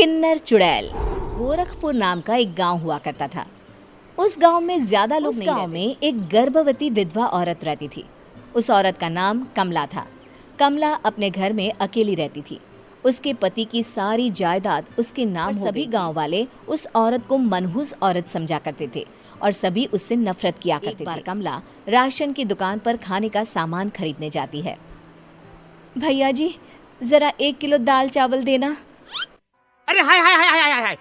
किन्नर चुड़ैल। गोरखपुर नाम का एक गांव हुआ करता था। उस गांव में ज्यादा लोग नहीं रहते। उस गांव में एक गर्भवती विधवा औरत रहती थी। उस औरत का नाम कमला था। कमला अपने घर में अकेली रहती थी। उसके पति की सारी जायदाद उसके नाम हो गई। सभी गांव वाले उस औरत को मनहूस औरत समझा करते थे और सभी उससे नफरत किया करते थे। एक बार कमला राशन की दुकान पर खाने का सामान खरीदने जाती है। भैया जी, जरा 1 किलो दाल चावल देना। अरे हाय हाय हाय हाय हाय हाय!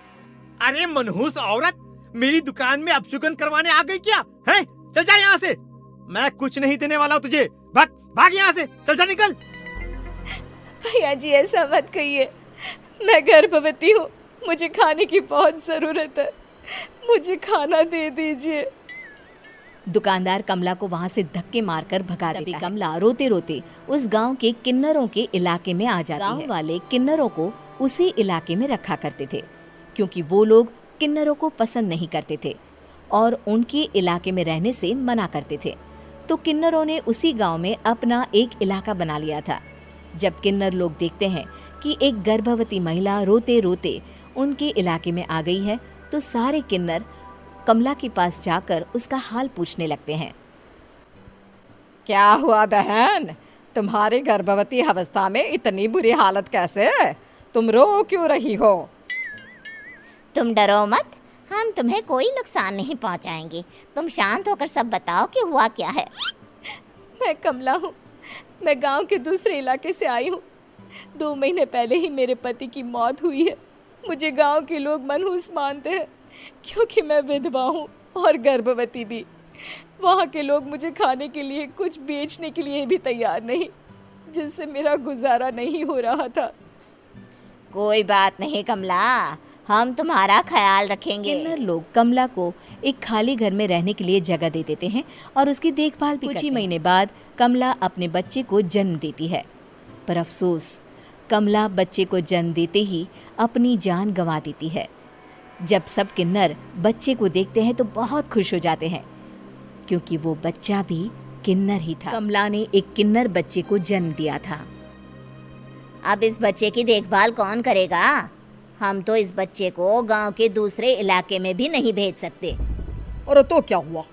अरे मनहूस औरत, मेरी दुकान में अपशुगन करवाने आ गई क्या? हैं? चल जा यहाँ से, मैं कुछ नहीं देने वाला हूँ तुझे। भाग भाग यहाँ से, चल जा, निकल। भैया जी, ऐसा मत कहिए, मैं गर्भवती हूँ, मुझे खाने की बहुत जरूरत है, मुझे खाना दे दीजिए। दुकानदार कमला को वहाँ से धक्के मारकर भगा देता है। कमला रोते रोते उस गांव के किन्नरों के इलाके में आ जाती है। गांव वाले किन्नरों को उसी इलाके में रखा करते थे क्योंकि वो लोग किन्नरों को पसंद नहीं करते थे और उनके इलाके में रहने से मना करते थे। तो किन्नरों ने उसी गांव में अपना एक इलाका बना लिया था। जब किन्नर लोग देखते हैं कि एक गर्भवती महिला रोते रोते उनके इलाके में आ गई है तो सारे किन्नर कमला के पास जाकर उसका हाल पूछने लगते हैं। क्या हुआ बहन, तुम्हारी गर्भवती अवस्था में इतनी बुरी हालत कैसे है? तुम रो क्यों रही हो? तुम डरो मत, हम तुम्हें कोई नुकसान नहीं पहुंचाएंगे। तुम शांत होकर सब बताओ कि हुआ क्या है। मैं कमला हूँ, मैं गांव के दूसरे इलाके से आई हूँ। 2 महीने पहले ही मेरे पति की मौत हुई है। मुझे गांव के लोग मनहूस मानते हैं क्योंकि मैं विधवा हूँ और गर्भवती भी। वहाँ के लोग मुझे खाने के लिए कुछ बेचने के लिए भी तैयार नहीं, जिससे मेरा गुजारा नहीं हो रहा था। कोई बात नहीं कमला, हम तुम्हारा ख्याल रखेंगे। किन्नर लोग कमला को एक खाली घर में रहने के लिए जगह दे देते हैं और उसकी देखभाल भी करते हैं। कुछ ही महीने बाद कमला अपने बच्चे को जन्म देती है, पर अफसोस कमला बच्चे को जन्म देते ही अपनी जान गंवा देती है। जब सब किन्नर बच्चे को देखते हैं तो बहुत खुश हो जाते हैं क्योंकि वो बच्चा भी किन्नर ही था। कमला ने एक किन्नर बच्चे को जन्म दिया था। अब इस बच्चे की देखभाल कौन करेगा? हम तो इस बच्चे को गांव के दूसरे इलाके में भी नहीं भेज सकते। और तो क्या हुआ,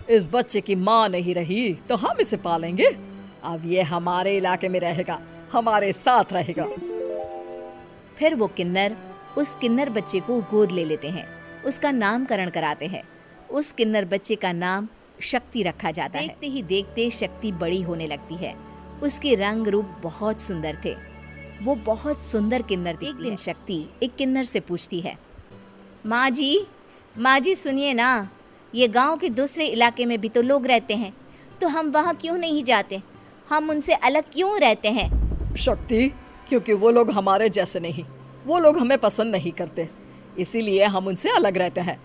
इस बच्चे की माँ नहीं रही तो हम इसे पालेंगे। अब ये हमारे इलाके में रहेगा, हमारे साथ रहेगा। फिर वो किन्नर उस किन्नर बच्चे को गोद ले लेते हैं, उसका नामकरण कराते हैं। उस किन्नर बच्चे का नाम शक्ति रखा जाता है। देखते ही देखते शक्ति बड़ी होने लगती है। उसके रंग रूप बहुत सुंदर थे। वो बहुत सुंदर किन्नर थी। एक दिन शक्ति एक किन्नर से पूछती है, माँ जी सुनिए ना, ये गांव के दूसरे इलाके में भी तो लोग रहते हैं, तो हम वहाँ क्यों नहीं जाते? हम उनसे अलग क्यों रहते हैं? शक्ति, क्योंकि वो लोग हमारे जैसे नहीं, वो लोग हमें पसंद नहीं करते, इसीलिए हम उनसे अलग रहते हैं।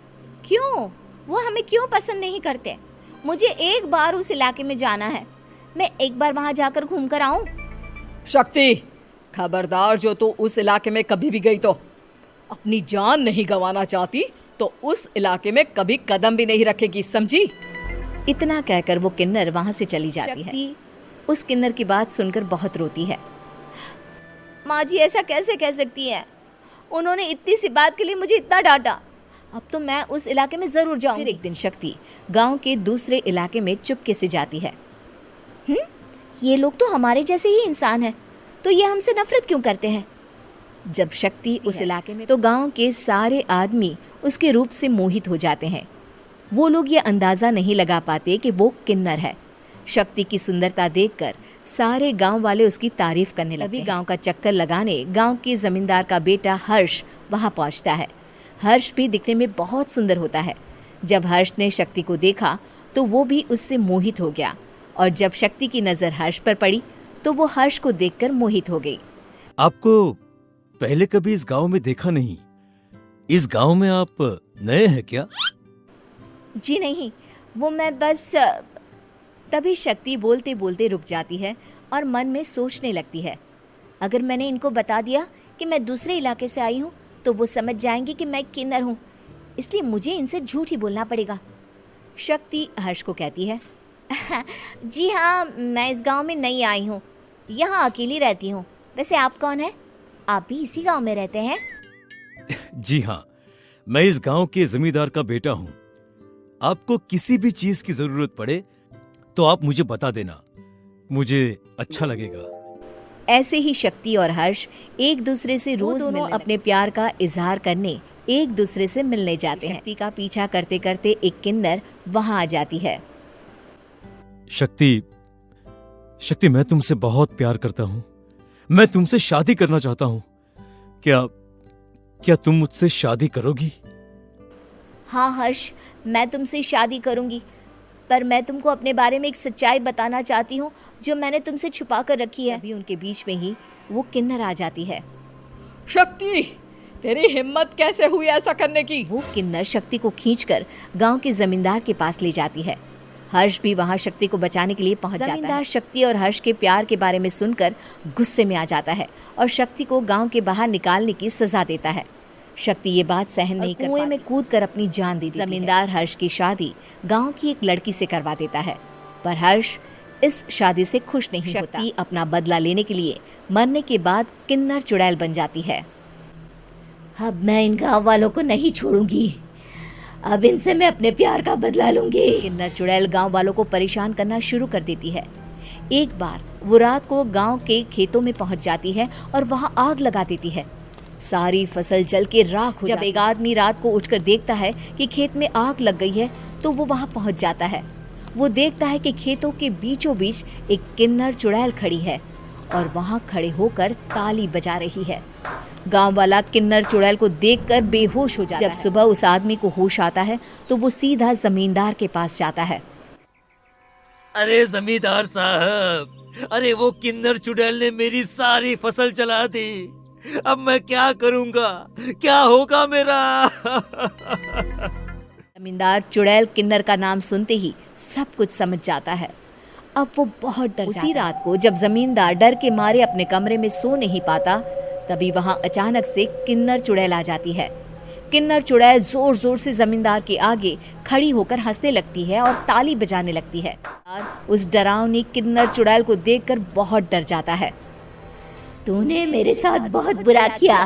क्यों? वो हमें क्यों पसंद नहीं करते? मुझे एक बार उस इलाके में जाना है, मैं एक बार वहाँ जाकर घूम कर आऊँ। शक्ति, खबरदार, जो तू उस इलाके में कभी भी गई तो अपनी जान नहीं गंवाना चाहती तो उस इलाके में कभी कदम भी नहीं रखेगी, समझी? इतना कहकर वो किन्नर वहाँ से चली जाती है। उस किन्नर की बात सुनकर बहुत रोती है। माँ जी, ऐसा कैसे कह सकती हैं? उन्होंने इतनी सी बात के लिए मुझे इतना डांटा। अब तो मैं उस इलाके में जरूर जाऊंगी। फिर एक दिन शक्ति गांव के दूसरे इलाके में चुपके से जाती है। ये लोग तो हमारे जैसे ही इंसान हैं, तो ये हमसे नफरत क्यों करते हैं? जब शक्ति उस इलाके में तो गांव के सारे आदमी उसके रूप से मोहित हो जाते हैं। वो लोग ये अंदाजा नहीं लगा पाते कि वो किन्नर है। शक्ति की सुंदरता देखकर सारे गांव वाले उसकी तारीफ करने लगे। गांव का चक्कर लगाने गांव के जमींदार का बेटा हर्ष वहां पहुंचता है। हर्ष भी दिखने में बहुत सुंदर होता है। जब हर्ष ने शक्ति को देखा तो वो भी उससे मोहित हो गया और जब शक्ति की नजर हर्ष पर पड़ी तो वो हर्ष को देखकर मोहित हो गई। आपको पहले कभी इस गांव में देखा नहीं। इस गांव में आप नए हैं क्या? जी नहीं, वो मैं बस। तभी शक्ति बोलते बोलते रुक जाती है और मन में सोचने लगती है, अगर मैंने इनको बता दिया कि मैं दूसरे इलाके से आई हूँ तो वो समझ जाएंगे कि मैं किन्नर हूँ, इसलिए मुझे इनसे झूठ ही बोलना पड़ेगा। शक्ति हर्ष को कहती है, जी हाँ, मैं इस गांव में नई आई हूँ, यहाँ अकेली रहती हूँ। वैसे आप कौन है? आप भी इसी गांव में रहते हैं? जी हाँ, मैं इस गांव के जमींदार का बेटा हूँ। आपको किसी भी चीज की जरूरत पड़े तो आप मुझे बता देना, मुझे अच्छा लगेगा। ऐसे ही शक्ति और हर्ष एक दूसरे से रोज दोनों अपने प्यार का इजहार करने एक दूसरे से मिलने जाते हैं। शक्ति का पीछा करते करते एक किन्नर वहां आ जाती है। शक्ति, शक्ति, मैं तुमसे बहुत प्यार करता हूँ। मैं तुमसे शादी करना चाहता हूँ। क्या तुम मुझसे शादी करोगी? हाँ हर्ष, मैं तुमसे शादी करूंगी, पर मैं तुमको अपने बारे में एक सच्चाई बताना चाहती हूँ जो मैंने तुमसे छुपा कर रखी है। अभी उनके बीच में ही वो किन्नर आ जाती है। शक्ति, तेरी हिम्मत कैसे हुई ऐसा करने की? वो किन्नर शक्ति को खींचकर गांव के जमींदार के पास ले जाती है। हर्ष भी वहां शक्ति को बचाने के लिए पहुंच जाता है। जमींदार शक्ति और हर्ष के प्यार के बारे में सुनकर गुस्से में आ जाता है और शक्ति को गांव के बाहर निकालने की सजा देता है। शक्ति ये बात सहन नहीं कर कुएं में कूदकर अपनी जान दे देती है। जमींदार हर्ष की शादी गांव की एक लड़की से करवा देता है, पर हर्ष इस शादी से खुश नहीं होता। शक्ति अपना बदला लेने के लिए मरने के बाद किन्नर चुड़ैल बन जाती है। अब मैं इन गांव वालों को नहीं छोड़ूंगी, अब इनसे मैं अपने प्यार का बदला लूंगी। किन्नर चुड़ैल गांव वालों को परेशान करना शुरू कर देती है। एक बार वो रात को गांव के खेतों में पहुंच जाती है और वहां आग लगा देती है। सारी फसल जल के राख हो जाती है। जब एक आदमी रात को उठकर देखता है कि खेत में आग लग गई है तो वो वहां पहुंच जाता है। वो देखता है कि खेतों के बीचों बीच एक किन्नर चुड़ैल खड़ी है और वहां खड़े होकर ताली बजा रही है। गांव वाला किन्नर चुड़ैल को देखकर बेहोश हो जाता है। जब सुबह उस आदमी को होश आता है तो वो सीधा जमींदार के पास जाता है। अरे जमींदार साहब, अरे वो किन्नर चुड़ैल ने मेरी सारी फसल जला दी। अब मैं क्या करूंगा, क्या होगा मेरा? जमींदार चुड़ैल किन्नर का नाम सुनते ही सब कुछ समझ जाता है। अब वो बहुत डर जाता है। उसी रात को जब जमींदार डर के मारे अपने कमरे में सो नहीं पाता, तभी वहां अचानक से किन्नर चुड़ैल आ जाती है। किन्नर चुड़ैल जोर जोर से जमींदार के आगे खड़ी होकर हंसने लगती है और ताली बजाने लगती है। उस डरावनी किन्नर चुड़ैल को देखकर बहुत डर जाता है। तूने मेरे साथ बहुत बुरा किया,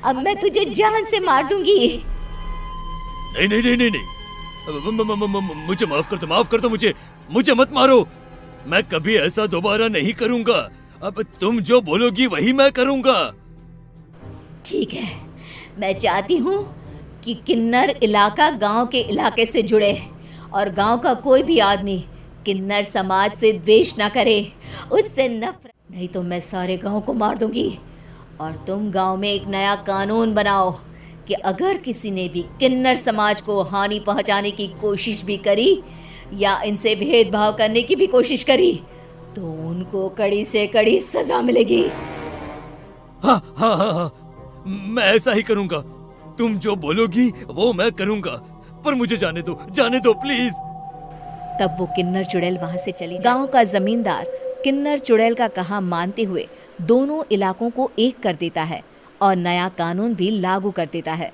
अब मैं तुझे जान से मार दूंगी। नहीं नहीं नहीं नहीं नहीं, मुझे माफ कर दो, मुझे मत मारो। मैं कभी ऐसा दोबारा नहीं करूंगा। अब तुम जो बोलोगी वही मैं करूंगा। ठीक है, मैं चाहती हूँ कि किन्नर इलाका गांव के इलाके से जुड़े और गांव का कोई भी आदमी किन्नर समाज से द्वेष न करे, उससे नफरत, नहीं तो मैं सारे गांव को मार दूंगी। और तुम गांव में एक नया कानून बनाओ कि अगर किसी ने भी किन्नर समाज को हानि पहुंचाने की कोशिश भी करी या इनसे भेदभाव करने की भी कोशिश करी तो उनको कड़ी से कड़ी सजा मिलेगी। हाँ हाँ हाँ हाँ, मैं ऐसा ही करूंगा। तुम जो बोलोगी वो मैं करूंगा, पर मुझे जाने दो प्लीज। तब वो किन्नर चुड़ैल वहां से चली। गांव का जमींदार किन्नर चुड़ैल का कहा मानते हुए दोनों इलाकों को एक कर देता है और नया कानून भी लागू कर देता है।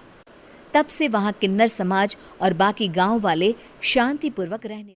तब से वहां किन्नर समाज और बाकी गांव वाले शांतिपूर्वक रहने